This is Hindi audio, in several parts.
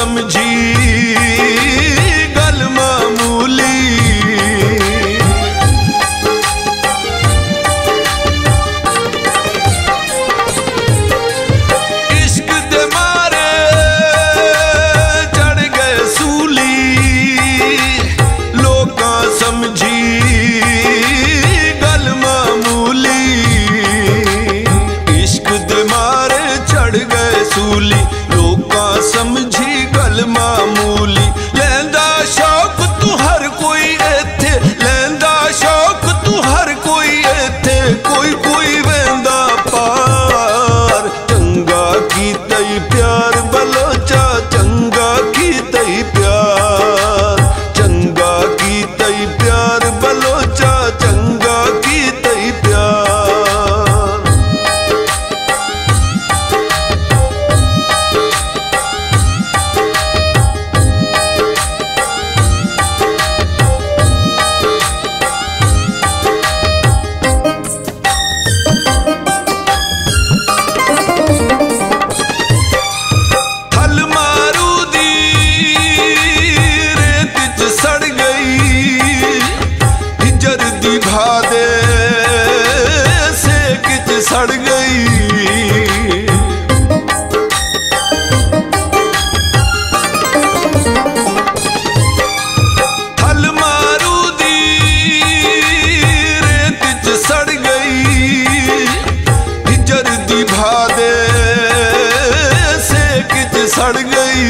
समझी गल मामूली। इश्क दे मारे चढ़ गए सूली, लोकां समझी गल मामूली। इश्क दे मारे चढ़ गए सूली, लोकां समझी गल मामूली। लैंदा शौक तू हर कोई इत्थे, लैंदा शौक तू हर कोई इत्थे, कोई कोई वेंदा पार। चंगा कीता ही प्यार बलोचा, चंगा कीता ही प्यार, चंगा कीता ही प्यार बलोचा, चंगा कीता ही प्यार। हल मारू दी रेत च सड़ गई, हिजर दी भादे सेक च सड़ गई। हल मारू दी रेत च सड़ गई, हिजर दी भादे सेक च सड़ गई।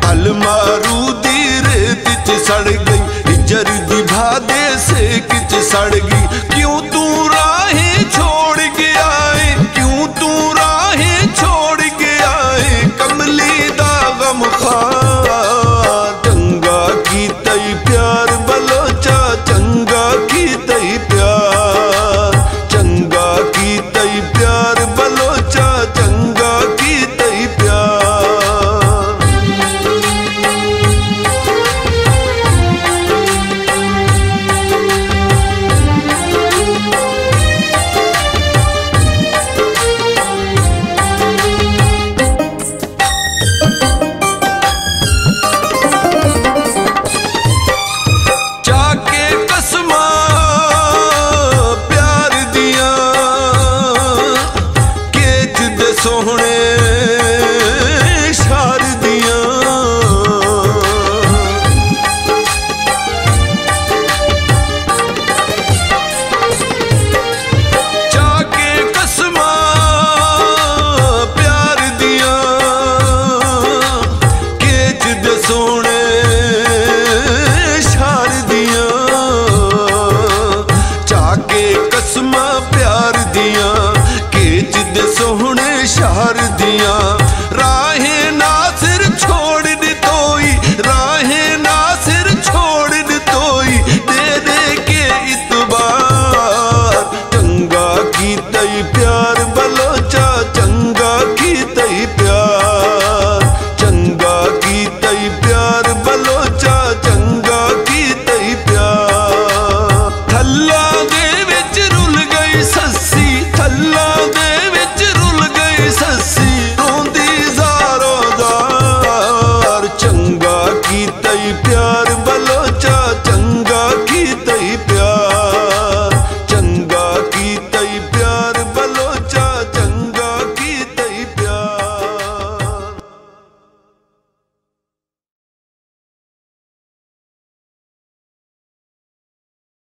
हल मारू दी रेत च सड़ गई, हिजर दी भादे सेक च सड़ गई। क्यों